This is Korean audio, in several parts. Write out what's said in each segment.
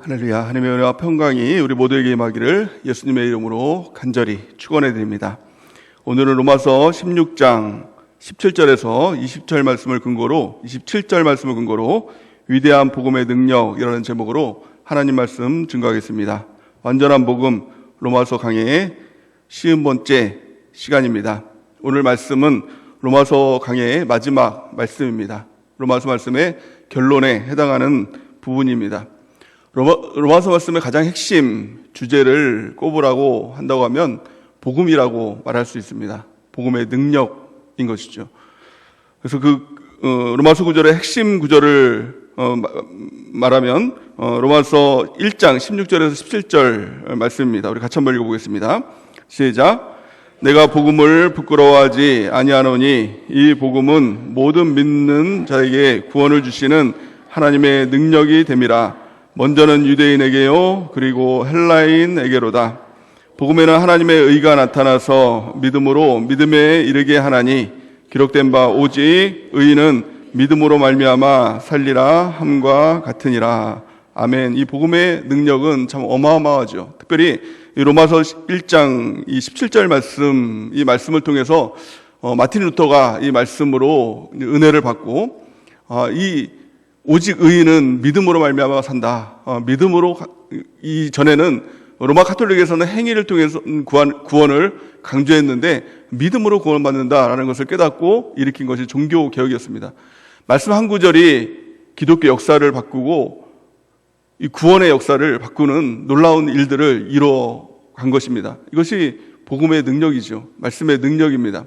할렐루야. 하나님의 은혜와 평강이 우리 모두에게 임하기를 예수님의 이름으로 간절히 축원해 드립니다. 오늘은 로마서 16장 17절에서 20절 말씀을 근거로 27절 말씀을 근거로 위대한 복음의 능력이라는 제목으로 하나님 말씀 증거하겠습니다. 완전한 복음 로마서 강해의 50번째 시간입니다. 오늘 말씀은 로마서 강해의 마지막 말씀입니다. 로마서 말씀의 결론에 해당하는 부분입니다. 로마서 말씀의 가장 핵심 주제를 꼽으라고 한다고 하면 복음이라고 말할 수 있습니다. 복음의 능력인 것이죠. 그래서 로마서 구절의 핵심 구절을 말하면 로마서 1장 16절에서 17절 말씀입니다. 우리 같이 한번 읽어보겠습니다. 시작. 내가 복음을 부끄러워하지 아니하노니 이 복음은 모든 믿는 자에게 구원을 주시는 하나님의 능력이 됨이라. 먼저는 유대인에게요 그리고 헬라인에게로다. 복음에는 하나님의 의가 나타나서 믿음으로 믿음에 이르게 하나니 기록된 바 오직 의인은 믿음으로 말미암아 살리라 함과 같으니라. 아멘. 이 복음의 능력은 참 어마어마하죠. 특별히 이 로마서 1장 이 17절 말씀, 이 말씀을 통해서 마틴 루터가 이 말씀으로 은혜를 받고 오직 의인은 믿음으로 말미암아 산다. 믿음으로 이 전에는 로마 카톨릭에서는 행위를 통해서 구원을 강조했는데 믿음으로 구원받는다라는 것을 깨닫고 일으킨 것이 종교 개혁이었습니다. 말씀 한 구절이 기독교 역사를 바꾸고 이 구원의 역사를 바꾸는 놀라운 일들을 이뤄간 것입니다. 이것이 복음의 능력이죠. 말씀의 능력입니다.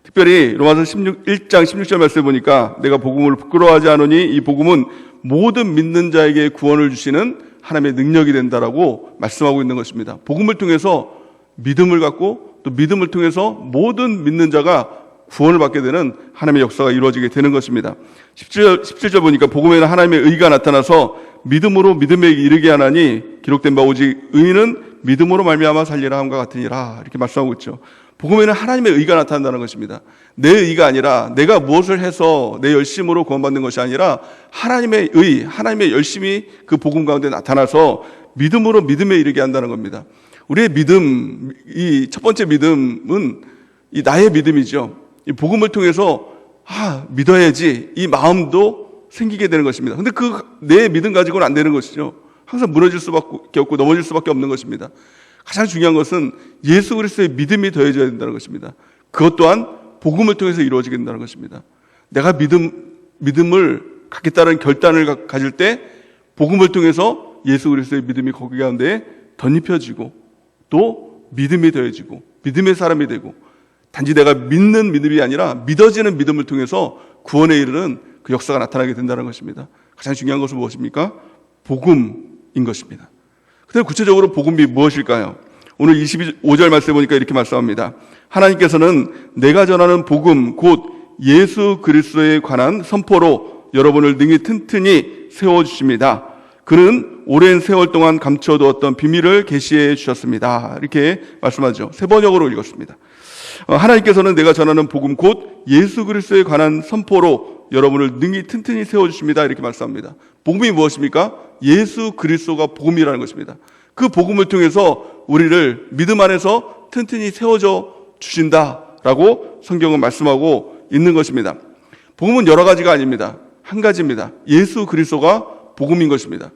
특별히 로마서 1장 16절 말씀을 보니까 내가 복음을 부끄러워하지 않으니 이 복음은 모든 믿는 자에게 구원을 주시는 하나님의 능력이 된다라고 말씀하고 있는 것입니다. 복음을 통해서 믿음을 갖고 또 믿음을 통해서 모든 믿는 자가 구원을 받게 되는 하나님의 역사가 이루어지게 되는 것입니다. 17절 보니까 복음에는 하나님의 의가 나타나서 믿음으로 믿음에 이르게 하나니 기록된 바 오직 의인은 믿음으로 말미암아 살리라 함과 같으니라. 이렇게 말씀하고 있죠. 복음에는 하나님의 의가 나타난다는 것입니다. 내 의가 아니라 내가 무엇을 해서 내 열심으로 구원받는 것이 아니라 하나님의 의, 하나님의 열심이 그 복음 가운데 나타나서 믿음으로 믿음에 이르게 한다는 겁니다. 우리의 믿음, 이 첫 번째 믿음은 이 나의 믿음이죠. 이 복음을 통해서 믿어야지 이 마음도 생기게 되는 것입니다. 근데 내 믿음 가지고는 안 되는 것이죠. 항상 무너질 수밖에 없고 넘어질 수밖에 없는 것입니다. 가장 중요한 것은 예수 그리스도의 믿음이 더해져야 된다는 것입니다. 그것 또한 복음을 통해서 이루어지게 된다는 것입니다. 내가 믿음을 갖겠다는 결단을 가질 때 복음을 통해서 예수 그리스도의 믿음이 거기 가운데 덧입혀지고 또 믿음이 더해지고 믿음의 사람이 되고 단지 내가 믿는 믿음이 아니라 믿어지는 믿음을 통해서 구원에 이르는 그 역사가 나타나게 된다는 것입니다. 가장 중요한 것은 무엇입니까? 복음인 것입니다. 그런데 구체적으로 복음이 무엇일까요? 오늘 25절 말씀에 보니까 이렇게 말씀합니다. 하나님께서는 내가 전하는 복음 곧 예수 그리스도에 관한 선포로 여러분을 능히 튼튼히 세워주십니다. 그는 오랜 세월 동안 감춰두었던 비밀을 계시해 주셨습니다. 이렇게 말씀하죠. 세 번역으로 읽었습니다. 하나님께서는 내가 전하는 복음 곧 예수 그리스도에 관한 선포로 여러분을 능히 튼튼히 세워주십니다. 이렇게 말씀합니다. 복음이 무엇입니까? 예수 그리스도가 복음이라는 것입니다. 그 복음을 통해서 우리를 믿음 안에서 튼튼히 세워져 주신다라고 성경은 말씀하고 있는 것입니다. 복음은 여러 가지가 아닙니다. 한 가지입니다. 예수 그리스도가 복음인 것입니다.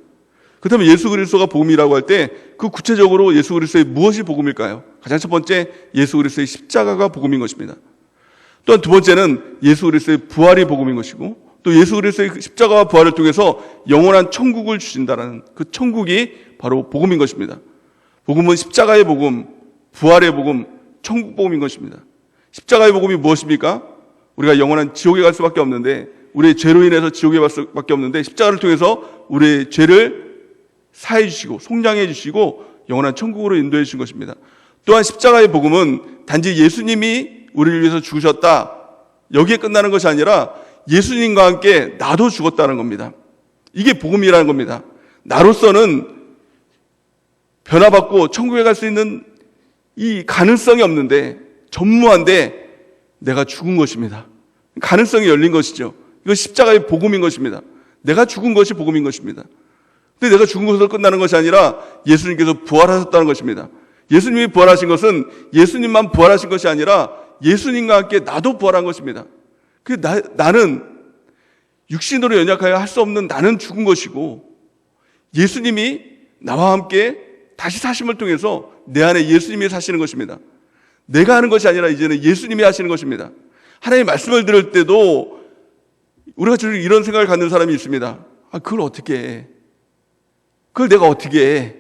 그렇다면 예수 그리스도가 복음이라고 할 때 그 구체적으로 예수 그리스도의 무엇이 복음일까요? 가장 첫 번째, 예수 그리스도의 십자가가 복음인 것입니다. 또한 두 번째는 예수 그리스도의 부활이 복음인 것이고 또 예수 그리스도의 십자가와 부활을 통해서 영원한 천국을 주신다는 그 천국이 바로 복음인 것입니다. 복음은 십자가의 복음, 부활의 복음, 천국 복음인 것입니다. 십자가의 복음이 무엇입니까? 우리가 영원한 지옥에 갈 수밖에 없는데 우리의 죄로 인해서 지옥에 갈 수밖에 없는데 십자가를 통해서 우리의 죄를 사해 주시고 속량해 주시고 영원한 천국으로 인도해 주신 것입니다. 또한 십자가의 복음은 단지 예수님이 우리를 위해서 죽으셨다 여기에 끝나는 것이 아니라 예수님과 함께 나도 죽었다는 겁니다. 이게 복음이라는 겁니다. 나로서는 변화받고 천국에 갈 수 있는 이 가능성이 없는데 전무한데 내가 죽은 것입니다. 가능성이 열린 것이죠. 이거 십자가의 복음인 것입니다. 내가 죽은 것이 복음인 것입니다. 근데 내가 죽은 것으로 끝나는 것이 아니라 예수님께서 부활하셨다는 것입니다. 예수님이 부활하신 것은 예수님만 부활하신 것이 아니라 예수님과 함께 나도 부활한 것입니다. 나는 육신으로 연약하여 할 수 없는 나는 죽은 것이고, 예수님이 나와 함께 다시 사심을 통해서 내 안에 예수님이 사시는 것입니다. 내가 하는 것이 아니라 이제는 예수님이 하시는 것입니다. 하나님의 말씀을 들을 때도 우리가 이런 생각을 갖는 사람이 있습니다. 그걸 어떻게 해? 그걸 내가 어떻게 해?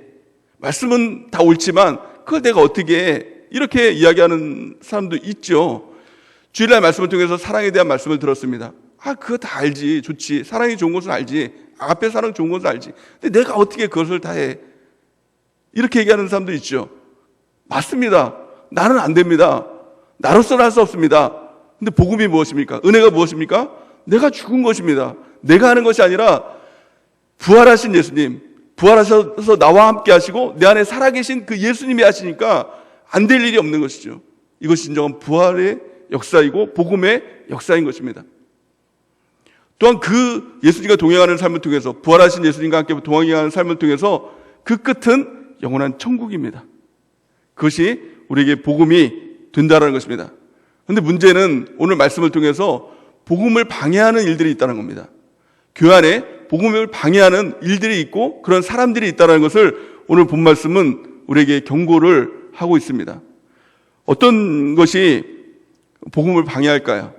말씀은 다 옳지만 그걸 내가 어떻게 해? 이렇게 이야기하는 사람도 있죠. 주일날 말씀을 통해서 사랑에 대한 말씀을 들었습니다. 그거 다 알지. 좋지. 사랑이 좋은 것은 알지. 아가페 사랑 좋은 것은 알지. 근데 내가 어떻게 그것을 다 해? 이렇게 얘기하는 사람도 있죠. 맞습니다. 나는 안 됩니다. 나로서는 할 수 없습니다. 근데 복음이 무엇입니까? 은혜가 무엇입니까? 내가 죽은 것입니다. 내가 하는 것이 아니라 부활하신 예수님, 부활하셔서 나와 함께 하시고 내 안에 살아계신 그 예수님이 하시니까 안 될 일이 없는 것이죠. 이것이 진정한 부활의 역사이고 복음의 역사인 것입니다. 또한 그 예수님과 동행하는 삶을 통해서, 부활하신 예수님과 함께 동행하는 삶을 통해서 그 끝은 영원한 천국입니다. 그것이 우리에게 복음이 된다는 것입니다. 그런데 문제는 오늘 말씀을 통해서 복음을 방해하는 일들이 있다는 겁니다. 교회 안에 복음을 방해하는 일들이 있고 그런 사람들이 있다는 것을 오늘 본 말씀은 우리에게 경고를 하고 있습니다. 어떤 것이 복음을 방해할까요?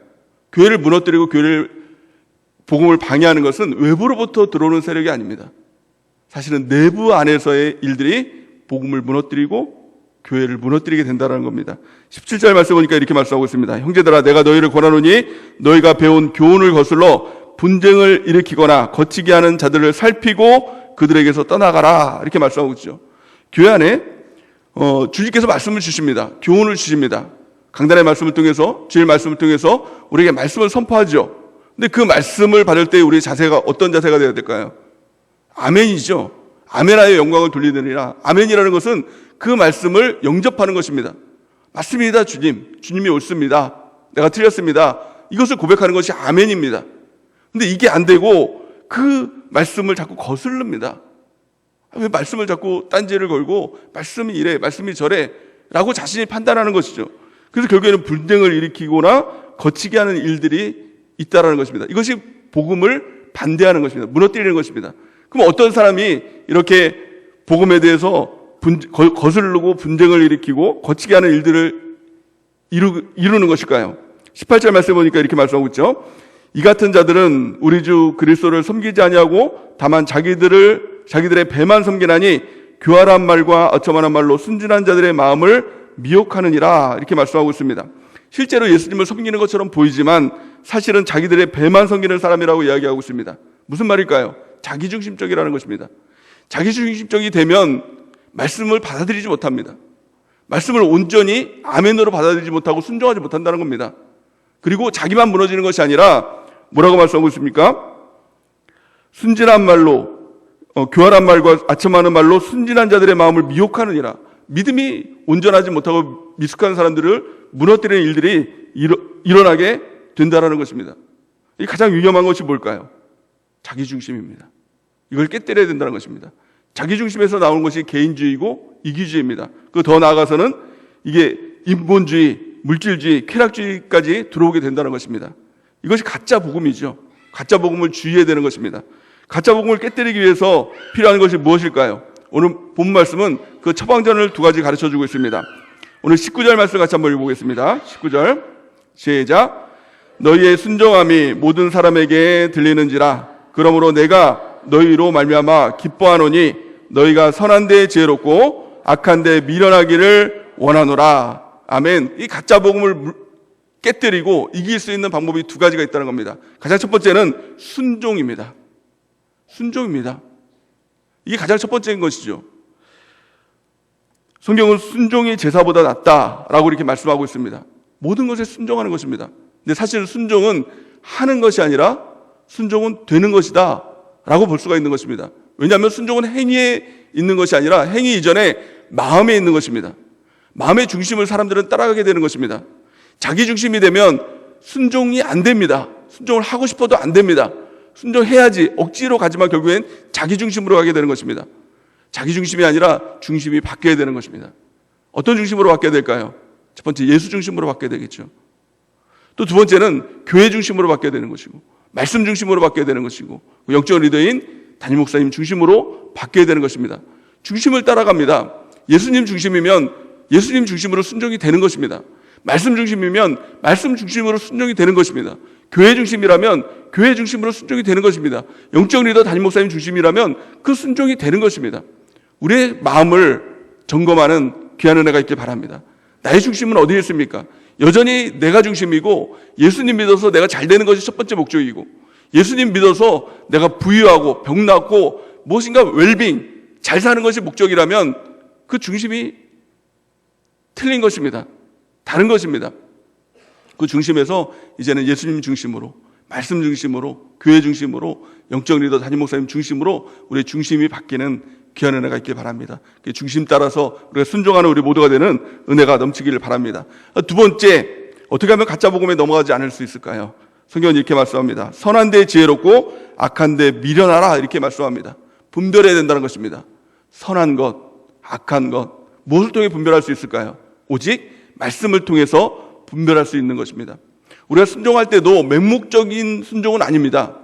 교회를 무너뜨리고 복음을 방해하는 것은 외부로부터 들어오는 세력이 아닙니다. 사실은 내부 안에서의 일들이 복음을 무너뜨리고 교회를 무너뜨리게 된다는 겁니다. 17절 말씀 보니까 이렇게 말씀하고 있습니다. 형제들아, 내가 너희를 권하노니 너희가 배운 교훈을 거슬러 분쟁을 일으키거나 거치게 하는 자들을 살피고 그들에게서 떠나가라, 이렇게 말씀하고 있죠. 교회 안에 주님께서 말씀을 주십니다. 교훈을 주십니다. 강단의 말씀을 통해서, 주일 말씀을 통해서 우리에게 말씀을 선포하죠. 근데 그 말씀을 받을 때 우리의 자세가 어떤 자세가 되어야 될까요? 아멘이죠. 아멘하여 영광을 돌리느니라. 아멘이라는 것은 그 말씀을 영접하는 것입니다. 맞습니다, 주님. 주님이 옳습니다. 내가 틀렸습니다. 이것을 고백하는 것이 아멘입니다. 근데 이게 안 되고 그 말씀을 자꾸 거슬릅니다. 왜 말씀을 자꾸 딴지를 걸고 말씀이 이래, 말씀이 저래 라고 자신이 판단하는 것이죠. 그래서 결국에는 분쟁을 일으키거나 거치게 하는 일들이 있다라는 것입니다. 이것이 복음을 반대하는 것입니다. 무너뜨리는 것입니다. 그럼 어떤 사람이 이렇게 복음에 대해서 거슬르고 분쟁을 일으키고 거치게 하는 일들을 이루는 것일까요? 18절 말씀 보니까 이렇게 말씀하고 있죠. 이 같은 자들은 우리 주 그리스도를 섬기지 아니하고 다만 자기들의 배만 섬기나니 교활한 말과 어처만한 말로 순진한 자들의 마음을 미혹하느니라, 이렇게 말씀하고 있습니다. 실제로 예수님을 섬기는 것처럼 보이지만 사실은 자기들의 배만 섬기는 사람이라고 이야기하고 있습니다. 무슨 말일까요? 자기중심적이라는 것입니다. 자기중심적이 되면 말씀을 받아들이지 못합니다. 말씀을 온전히 아멘으로 받아들이지 못하고 순종하지 못한다는 겁니다. 그리고 자기만 무너지는 것이 아니라 뭐라고 말씀하고 있습니까? 순진한 말로, 교활한 말과 아첨하는 말로 순진한 자들의 마음을 미혹하느니라. 믿음이 온전하지 못하고 미숙한 사람들을 무너뜨리는 일들이 일어나게 된다는 것입니다. 이 가장 위험한 것이 뭘까요? 자기중심입니다. 이걸 깨뜨려야 된다는 것입니다. 자기중심에서 나오는 것이 개인주의고 이기주의입니다. 그 더 나아가서는 이게 인본주의, 물질주의, 쾌락주의까지 들어오게 된다는 것입니다. 이것이 가짜 복음이죠. 가짜 복음을 주의해야 되는 것입니다. 가짜 복음을 깨뜨리기 위해서 필요한 것이 무엇일까요? 오늘 본 말씀은 그 처방전을 두 가지 가르쳐주고 있습니다. 오늘 19절 말씀 같이 한번 읽어보겠습니다. 19절 시작. 너희의 순종함이 모든 사람에게 들리는지라. 그러므로 내가 너희로 말미암아 기뻐하노니 너희가 선한 데 지혜롭고 악한 데 미련하기를 원하노라. 아멘. 이 가짜 복음을 깨뜨리고 이길 수 있는 방법이 두 가지가 있다는 겁니다. 가장 첫 번째는 순종입니다. 순종입니다. 이게 가장 첫 번째인 것이죠. 성경은 순종이 제사보다 낫다라고 이렇게 말씀하고 있습니다. 모든 것에 순종하는 것입니다. 근데 사실 순종은 하는 것이 아니라 순종은 되는 것이다 라고 볼 수가 있는 것입니다. 왜냐하면 순종은 행위에 있는 것이 아니라 행위 이전에 마음에 있는 것입니다. 마음의 중심을 사람들은 따라가게 되는 것입니다. 자기 중심이 되면 순종이 안 됩니다. 순종을 하고 싶어도 안 됩니다. 순종해야지 억지로 가지만 결국엔 자기 중심으로 가게 되는 것입니다. 자기 중심이 아니라 중심이 바뀌어야 되는 것입니다. 어떤 중심으로 바뀌어야 될까요? 첫 번째, 예수 중심으로 바뀌어야 되겠죠. 또 두 번째는 교회 중심으로 바뀌어야 되는 것이고, 말씀 중심으로 바뀌어야 되는 것이고, 영적 리더인 담임 목사님 중심으로 바뀌어야 되는 것입니다. 중심을 따라갑니다. 예수님 중심이면 예수님 중심으로 순종이 되는 것입니다. 말씀 중심이면 말씀 중심으로 순종이 되는 것입니다. 교회 중심이라면 교회 중심으로 순종이 되는 것입니다. 영적 리더 담임 목사님 중심이라면 그 순종이 되는 것입니다. 우리의 마음을 점검하는 귀한 은혜가 있길 바랍니다. 나의 중심은 어디에 있습니까? 여전히 내가 중심이고, 예수님 믿어서 내가 잘 되는 것이 첫 번째 목적이고, 예수님 믿어서 내가 부유하고 병 낫고 무엇인가 웰빙, 잘 사는 것이 목적이라면 그 중심이 틀린 것입니다. 다른 것입니다. 그 중심에서 이제는 예수님 중심으로, 말씀 중심으로, 교회 중심으로, 영적 리더 담임 목사님 중심으로 우리의 중심이 바뀌는 귀한 은혜가 있길 바랍니다. 그 중심 따라서 우리가 순종하는 우리 모두가 되는 은혜가 넘치기를 바랍니다. 두 번째, 어떻게 하면 가짜 복음에 넘어가지 않을 수 있을까요? 성경은 이렇게 말씀합니다. 선한 데 지혜롭고 악한 데 미련하라, 이렇게 말씀합니다. 분별해야 된다는 것입니다. 선한 것, 악한 것, 무엇을 통해 분별할 수 있을까요? 오직 말씀을 통해서 분별할 수 있는 것입니다. 우리가 순종할 때도 맹목적인 순종은 아닙니다.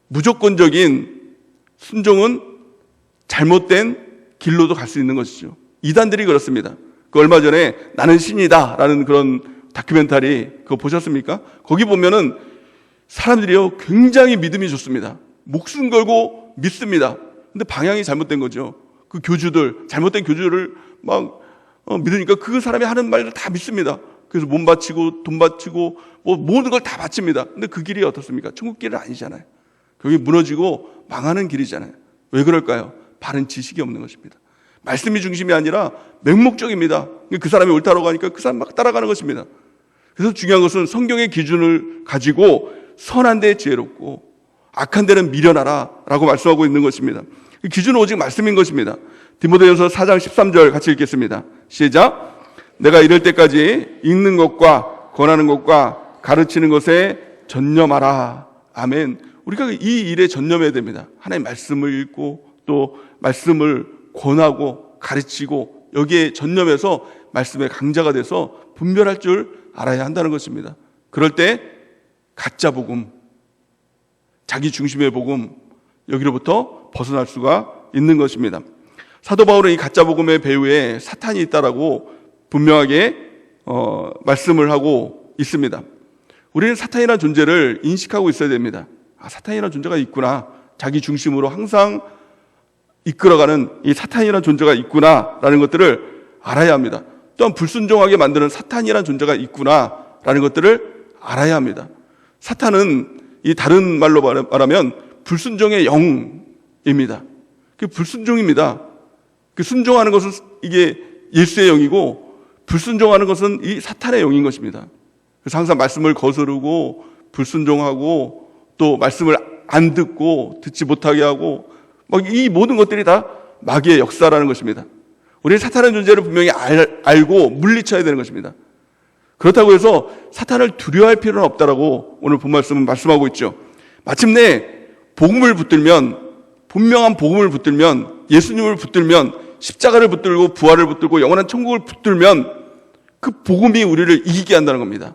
무조건적인 순종은 잘못된 길로도 갈 수 있는 것이죠. 이단들이 그렇습니다. 그 얼마 전에 나는 신이다 라는 그런 다큐멘터리 그거 보셨습니까? 거기 보면은 사람들이요 굉장히 믿음이 좋습니다. 목숨 걸고 믿습니다. 근데 방향이 잘못된 거죠. 그 교주들, 잘못된 교주를 막 믿으니까 그 사람이 하는 말을 다 믿습니다. 그래서 몸 바치고 돈 바치고 뭐 모든 걸 다 바칩니다. 근데 그 길이 어떻습니까? 천국 길은 아니잖아요. 그게 무너지고 망하는 길이잖아요. 왜 그럴까요? 바른 지식이 없는 것입니다. 말씀이 중심이 아니라 맹목적입니다. 그 사람이 옳다고 하니까 그 사람 막 따라가는 것입니다. 그래서 중요한 것은 성경의 기준을 가지고 선한 데 지혜롭고 악한 데는 미련하라 라고 말씀하고 있는 것입니다. 그 기준은 오직 말씀인 것입니다. 디모데전서 4장 13절 같이 읽겠습니다. 시작. 내가 이럴 때까지 읽는 것과 권하는 것과 가르치는 것에 전념하라. 아멘. 우리가 이 일에 전념해야 됩니다. 하나님의 말씀을 읽고 또 말씀을 권하고 가르치고 여기에 전념해서 말씀의 강자가 돼서 분별할 줄 알아야 한다는 것입니다. 그럴 때 가짜 복음, 자기 중심의 복음, 여기로부터 벗어날 수가 있는 것입니다. 사도 바울은 이 가짜 복음의 배후에 사탄이 있다라고 분명하게 말씀을 하고 있습니다. 우리는 사탄이라는 존재를 인식하고 있어야 됩니다. 아, 사탄이라는 존재가 있구나. 자기 중심으로 항상 이끌어가는 이 사탄이라는 존재가 있구나라는 것들을 알아야 합니다. 또한 불순종하게 만드는 사탄이라는 존재가 있구나라는 것들을 알아야 합니다. 사탄은 이 다른 말로 말하면 불순종의 영입니다. 그 불순종입니다. 그 순종하는 것은 이게 예수의 영이고 불순종하는 것은 이 사탄의 영인 것입니다. 그래서 항상 말씀을 거스르고 불순종하고 또 말씀을 안 듣고 듣지 못하게 하고 막 이 모든 것들이 다 마귀의 역사라는 것입니다. 우리는 사탄의 존재를 분명히 알고 물리쳐야 되는 것입니다. 그렇다고 해서 사탄을 두려워할 필요는 없다라고 오늘 본 말씀은 말씀하고 있죠. 마침내 복음을 붙들면, 분명한 복음을 붙들면, 예수님을 붙들면, 십자가를 붙들고 부활을 붙들고 영원한 천국을 붙들면 그 복음이 우리를 이기게 한다는 겁니다.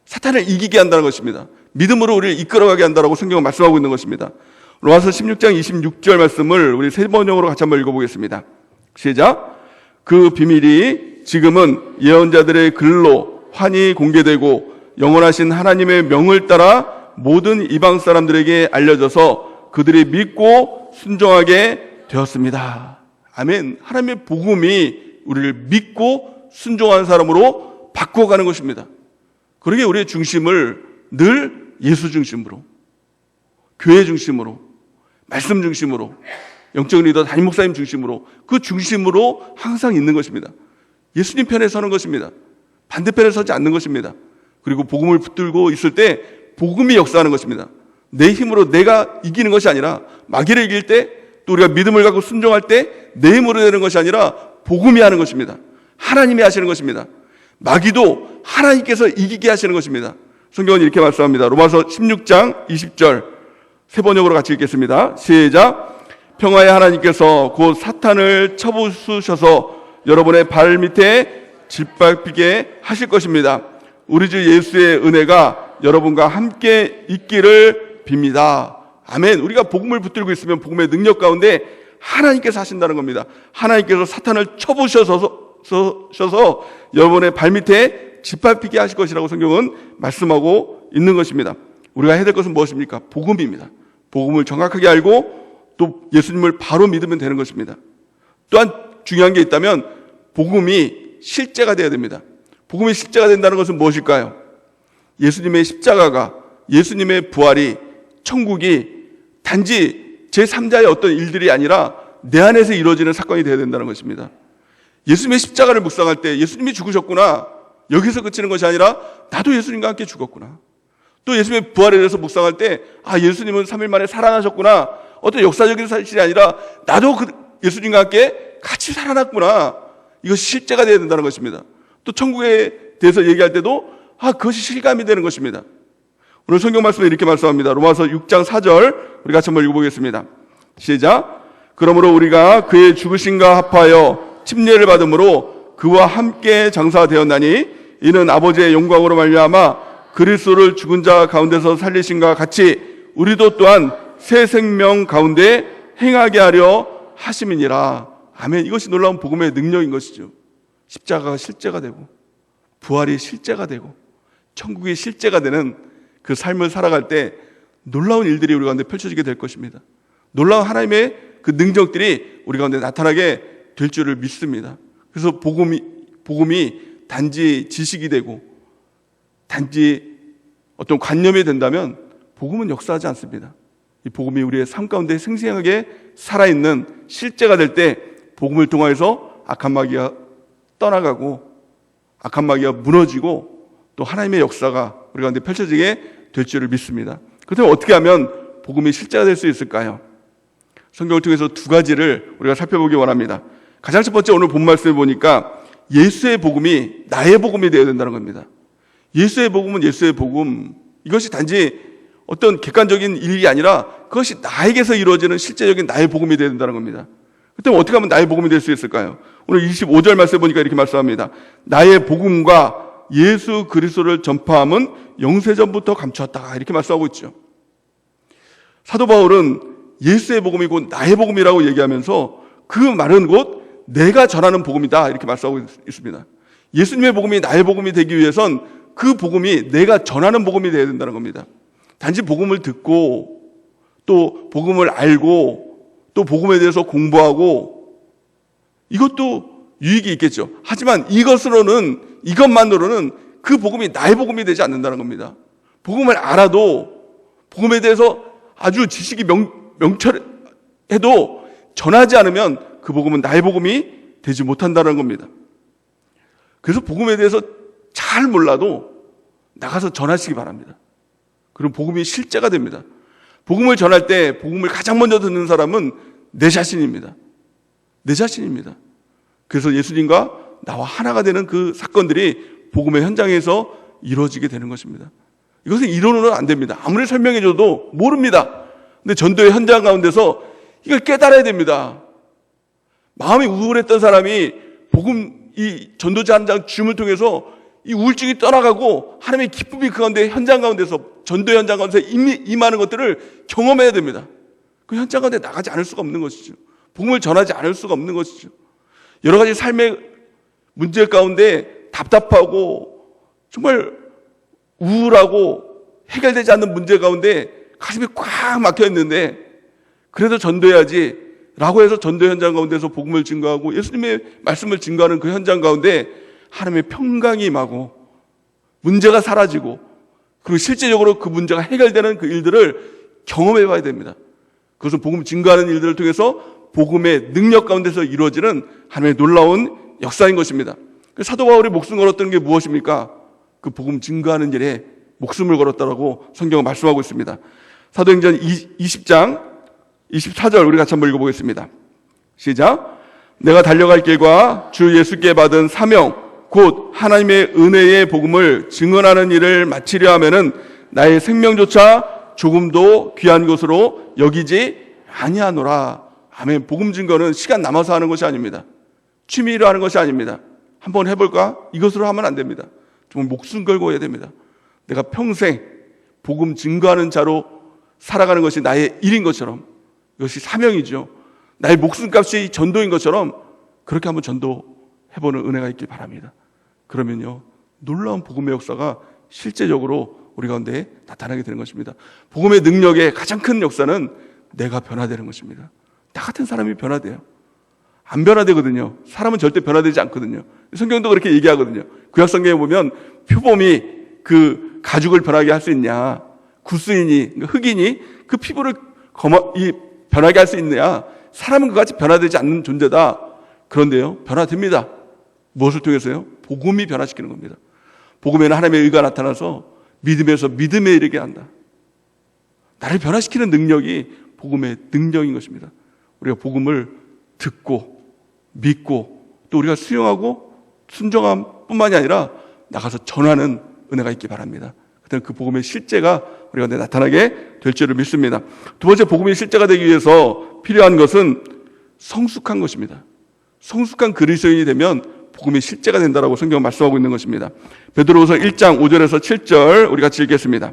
사탄을 이기게 한다는 것입니다. 믿음으로 우리를 이끌어가게 한다라고 성경은 말씀하고 있는 것입니다. 로마서 16장 26절 말씀을 우리 세 번역으로 같이 한번 읽어보겠습니다. 시작. 그 비밀이 지금은 예언자들의 글로 환히 공개되고 영원하신 하나님의 명을 따라 모든 이방 사람들에게 알려져서 그들이 믿고 순종하게 되었습니다. 아멘. 하나님의 복음이 우리를 믿고 순종하는 사람으로 바꿔가는 것입니다. 그러게 우리의 중심을 늘 예수 중심으로, 교회 중심으로, 말씀 중심으로, 영적 리더 담임 목사님 중심으로, 그 중심으로 항상 있는 것입니다. 예수님 편에 서는 것입니다. 반대편에 서지 않는 것입니다. 그리고 복음을 붙들고 있을 때 복음이 역사하는 것입니다. 내 힘으로 내가 이기는 것이 아니라, 마귀를 이길 때, 또 우리가 믿음을 갖고 순종할 때 내 힘으로 되는 것이 아니라 복음이 하는 것입니다. 하나님이 하시는 것입니다. 마귀도 하나님께서 이기게 하시는 것입니다. 성경은 이렇게 말씀합니다. 로마서 16장 20절. 세 번역으로 같이 읽겠습니다. 시작. 평화의 하나님께서 곧 사탄을 쳐부수셔서 여러분의 발 밑에 짓밟히게 하실 것입니다. 우리 주 예수의 은혜가 여러분과 함께 있기를 빕니다. 아멘. 우리가 복음을 붙들고 있으면 복음의 능력 가운데 하나님께서 하신다는 겁니다. 하나님께서 사탄을 쳐부셔서 여러분의 발밑에 짓밟히게 하실 것이라고 성경은 말씀하고 있는 것입니다. 우리가 해야 될 것은 무엇입니까? 복음입니다. 복음을 정확하게 알고 또 예수님을 바로 믿으면 되는 것입니다. 또한 중요한 게 있다면 복음이 실제가 되어야 됩니다. 복음이 실제가 된다는 것은 무엇일까요? 예수님의 십자가가, 예수님의 부활이, 천국이 단지 제3자의 어떤 일들이 아니라 내 안에서 이루어지는 사건이 되어야 된다는 것입니다. 예수님의 십자가를 묵상할 때 예수님이 죽으셨구나, 여기서 그치는 것이 아니라 나도 예수님과 함께 죽었구나. 또 예수님의 부활에 대해서 묵상할 때 예수님은 3일 만에 살아나셨구나, 어떤 역사적인 사실이 아니라 나도 예수님과 함께 같이 살아났구나, 이것이 실제가 되어야 된다는 것입니다. 또 천국에 대해서 얘기할 때도 그것이 실감이 되는 것입니다. 오늘 성경 말씀에 이렇게 말씀합니다. 로마서 6장 4절 우리 같이 한번 읽어보겠습니다. 시작. 그러므로 우리가 그의 죽으심과 합하여 침례를 받음으로 그와 함께 장사되었나니 이는 아버지의 영광으로 말미암아 그리스도를 죽은 자 가운데서 살리신과 같이 우리도 또한 새 생명 가운데 행하게 하려 하심이니라. 아멘. 이것이 놀라운 복음의 능력인 것이죠. 십자가가 실제가 되고 부활이 실제가 되고 천국이 실제가 되는 그 삶을 살아갈 때 놀라운 일들이 우리 가운데 펼쳐지게 될 것입니다. 놀라운 하나님의 그 능력들이 우리 가운데 나타나게 될 줄을 믿습니다. 그래서 복음이 단지 지식이 되고 단지 어떤 관념이 된다면 복음은 역사하지 않습니다. 이 복음이 우리의 삶 가운데 생생하게 살아있는 실제가 될 때 복음을 통하여서 악한 마귀가 떠나가고 악한 마귀가 무너지고 또 하나님의 역사가 우리 가운데 펼쳐지게 될 줄을 믿습니다. 그렇다면 어떻게 하면 복음이 실제가 될 수 있을까요? 성경을 통해서 두 가지를 우리가 살펴보기 원합니다. 가장 첫 번째, 오늘 본 말씀을 보니까 예수의 복음이 나의 복음이 되어야 된다는 겁니다. 예수의 복음은 예수의 복음, 이것이 단지 어떤 객관적인 일이 아니라 그것이 나에게서 이루어지는 실제적인 나의 복음이 되어야 된다는 겁니다. 그렇다면 어떻게 하면 나의 복음이 될 수 있을까요? 오늘 25절 말씀을 보니까 이렇게 말씀합니다. 나의 복음과 예수 그리스도를 전파함은 영세전부터 감추었다, 이렇게 말씀하고 있죠. 사도 바울은 예수의 복음이 곧 나의 복음이라고 얘기하면서 그 말은 곧 내가 전하는 복음이다, 이렇게 말씀하고 있습니다. 예수님의 복음이 나의 복음이 되기 위해선 그 복음이 내가 전하는 복음이 되어야 된다는 겁니다. 단지 복음을 듣고 또 복음을 알고 또 복음에 대해서 공부하고 이것도 유익이 있겠죠. 하지만 이것만으로는 그 복음이 나의 복음이 되지 않는다는 겁니다. 복음을 알아도 복음에 대해서 아주 지식이 명철해도 전하지 않으면 그 복음은 나의 복음이 되지 못한다는 겁니다. 그래서 복음에 대해서 잘 몰라도 나가서 전하시기 바랍니다. 그럼 복음이 실제가 됩니다. 복음을 전할 때 복음을 가장 먼저 듣는 사람은 내 자신입니다. 내 자신입니다. 그래서 예수님과 나와 하나가 되는 그 사건들이 복음의 현장에서 이루어지게 되는 것입니다. 이것은 이론으로는 안 됩니다. 아무리 설명해줘도 모릅니다. 근데 전도의 현장 가운데서 이걸 깨달아야 됩니다. 마음이 우울했던 사람이 이 전도자 현장 줌을 통해서 이 우울증이 떠나가고 하나님의 기쁨이 그 가운데 현장 가운데서 전도 현장 가운데서 임하는 것들을 경험해야 됩니다. 그 현장 가운데 나가지 않을 수가 없는 것이죠. 복음을 전하지 않을 수가 없는 것이죠. 여러 가지 삶의 문제 가운데 답답하고 정말 우울하고 해결되지 않는 문제 가운데 가슴이 꽉 막혀 있는데 그래도 전도해야지 라고 해서 전도 현장 가운데서 복음을 증거하고 예수님의 말씀을 증거하는 그 현장 가운데 하나님의 평강이 임하고 문제가 사라지고 그리고 실제적으로 그 문제가 해결되는 그 일들을 경험해 봐야 됩니다. 그것은 복음 증거하는 일들을 통해서 복음의 능력 가운데서 이루어지는 하나님의 놀라운 역사인 것입니다. 사도 바울이 목숨 걸었던 게 무엇입니까? 그 복음 증거하는 일에 목숨을 걸었다라고 성경은 말씀하고 있습니다. 사도행전 20장 24절 우리 같이 한번 읽어보겠습니다. 시작. 내가 달려갈 길과 주 예수께 받은 사명 곧 하나님의 은혜의 복음을 증언하는 일을 마치려 하면은 나의 생명조차 조금도 귀한 것으로 여기지 아니하노라. 아멘. 복음 증거는 시간 남아서 하는 것이 아닙니다. 취미로 하는 것이 아닙니다. 한번 해볼까? 이것으로 하면 안 됩니다. 정말 목숨 걸고 해야 됩니다. 내가 평생 복음 증거하는 자로 살아가는 것이 나의 일인 것처럼, 이것이 사명이죠. 나의 목숨값이 전도인 것처럼 그렇게 한번 전도해보는 은혜가 있길 바랍니다. 그러면요, 놀라운 복음의 역사가 실제적으로 우리 가운데 나타나게 되는 것입니다. 복음의 능력의 가장 큰 역사는 내가 변화되는 것입니다. 나 같은 사람이 변화돼요. 안 변화되거든요. 사람은 절대 변화되지 않거든요. 성경도 그렇게 얘기하거든요. 구약 성경에 보면 표범이 그 가죽을 변하게 할 수 있냐, 구스인이, 흑인이 그 피부를 변하게 할 수 있느냐. 사람은 그같이 변화되지 않는 존재다. 그런데요, 변화됩니다. 무엇을 통해서요? 복음이 변화시키는 겁니다. 복음에는 하나님의 의가 나타나서 믿음에서 믿음에 이르게 한다. 나를 변화시키는 능력이 복음의 능력인 것입니다. 우리가 복음을 듣고 믿고 또 우리가 수용하고 순종함 뿐만이 아니라 나가서 전하는 은혜가 있기 바랍니다. 그때는 그 복음의 실제가 우리가 나타나게 될 줄을 믿습니다. 두 번째, 복음의 실제가 되기 위해서 필요한 것은 성숙한 것입니다. 성숙한 그리스도인이 되면 복음의 실제가 된다라고 성경은 말씀하고 있는 것입니다. 베드로후서 1장 5절에서 7절 우리 같이 읽겠습니다.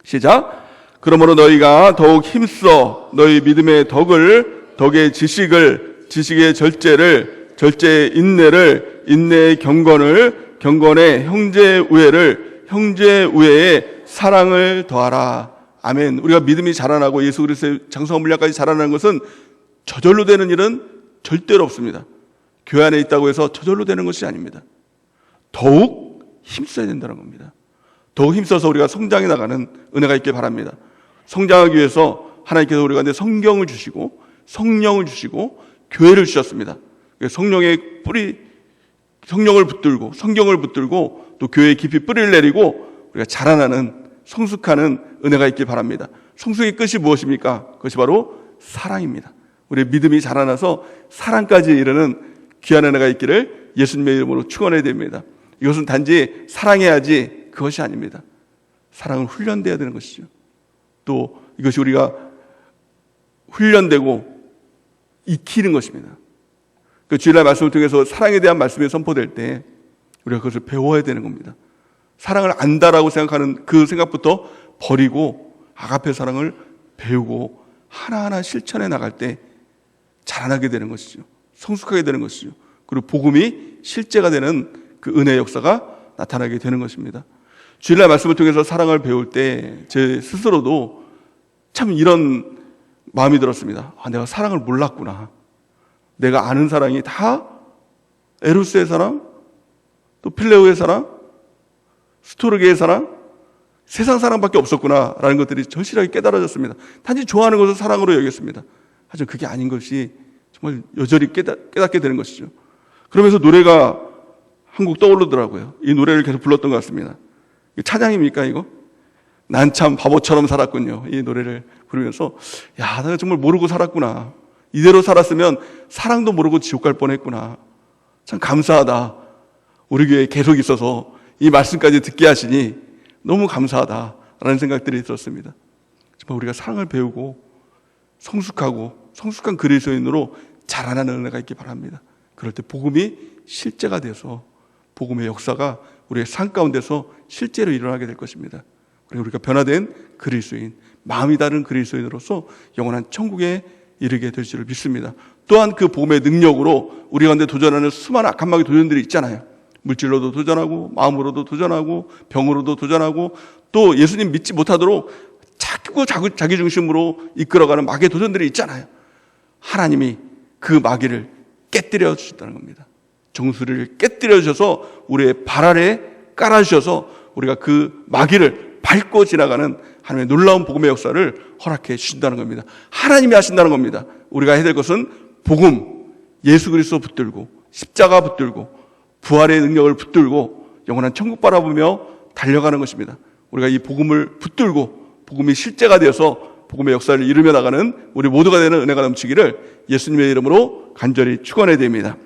시작. 그러므로 너희가 더욱 힘써 너희 믿음의 덕의 지식을, 지식의 절제를, 절제의 인내를, 인내의 경건을, 경건의 형제 우애를, 형제 우애에 사랑을 더하라. 아멘. 우리가 믿음이 자라나고 예수 그리스도의 장성한 물량까지 자라나는 것은 저절로 되는 일은 절대로 없습니다. 교회 안에 있다고 해서 저절로 되는 것이 아닙니다. 더욱 힘써야 된다는 겁니다. 더욱 힘써서 우리가 성장해 나가는 은혜가 있길 바랍니다. 성장하기 위해서 하나님께서 우리 가운데 성경을 주시고 성령을 주시고 교회를 주셨습니다. 성령의 뿌리, 성령을 붙들고 성경을 붙들고 또 교회에 깊이 뿌리를 내리고 우리가 자라나는 성숙하는 은혜가 있길 바랍니다. 성숙의 끝이 무엇입니까? 그것이 바로 사랑입니다. 우리의 믿음이 자라나서 사랑까지 이르는 귀한 은혜가 있기를 예수님의 이름으로 축원해야 됩니다. 이것은 단지 사랑해야지 그것이 아닙니다. 사랑은 훈련돼야 되는 것이죠. 또 이것이 우리가 훈련되고 익히는 것입니다. 그 주일날 말씀을 통해서 사랑에 대한 말씀이 선포될 때 우리가 그것을 배워야 되는 겁니다. 사랑을 안다라고 생각하는 그 생각부터 버리고 아가페 사랑을 배우고 하나하나 실천해 나갈 때 자라나게 되는 것이죠. 성숙하게 되는 것이죠. 그리고 복음이 실제가 되는 그 은혜의 역사가 나타나게 되는 것입니다. 주일날 말씀을 통해서 사랑을 배울 때 제 스스로도 참 이런 마음이 들었습니다. 내가 사랑을 몰랐구나. 내가 아는 사랑이 다 에로스의 사랑, 또 필레오의 사랑, 스토르게의 사랑, 세상 사랑밖에 없었구나라는 것들이 절실하게 깨달아졌습니다. 단지 좋아하는 것을 사랑으로 여겼습니다. 하지만 그게 아닌 것이 정말 여전히 깨닫게 되는 것이죠. 그러면서 노래가 한 곡 떠오르더라고요. 이 노래를 계속 불렀던 것 같습니다. 찬양입니까 이거? 난 참 바보처럼 살았군요. 이 노래를 부르면서 내가 정말 모르고 살았구나. 이대로 살았으면 사랑도 모르고 지옥 갈 뻔했구나. 참 감사하다. 우리 교회에 계속 있어서 이 말씀까지 듣게 하시니 너무 감사하다라는 생각들이 들었습니다. 정말 우리가 사랑을 배우고 성숙하고 성숙한 그리스도인으로 자라나는 은혜가 있기 바랍니다. 그럴 때 복음이 실제가 돼서 복음의 역사가 우리의 삶 가운데서 실제로 일어나게 될 것입니다. 그리고 우리가 변화된 그리스도인, 마음이 다른 그리스도인으로서 영원한 천국에 이르게 될 줄을 믿습니다. 또한 그 복음의 능력으로 우리 가운데 도전하는 수많은 악한 마귀 도전들이 있잖아요. 물질로도 도전하고 마음으로도 도전하고 병으로도 도전하고 또 예수님 믿지 못하도록 자꾸 자기 중심으로 이끌어가는 마귀의 도전들이 있잖아요. 하나님이 그 마귀를 깨뜨려 주셨다는 겁니다. 정수리를 깨뜨려 주셔서 우리의 발 아래 깔아주셔서 우리가 그 마귀를 밟고 지나가는 하나님의 놀라운 복음의 역사를 허락해 주신다는 겁니다. 하나님이 하신다는 겁니다. 우리가 해야 될 것은 복음, 예수 그리스도 붙들고 십자가 붙들고 부활의 능력을 붙들고 영원한 천국 바라보며 달려가는 것입니다. 우리가 이 복음을 붙들고 복음이 실제가 되어서 복음의 역사를 이루며 나가는 우리 모두가 되는 은혜가 넘치기를 예수님의 이름으로 간절히 축원해야 됩니다.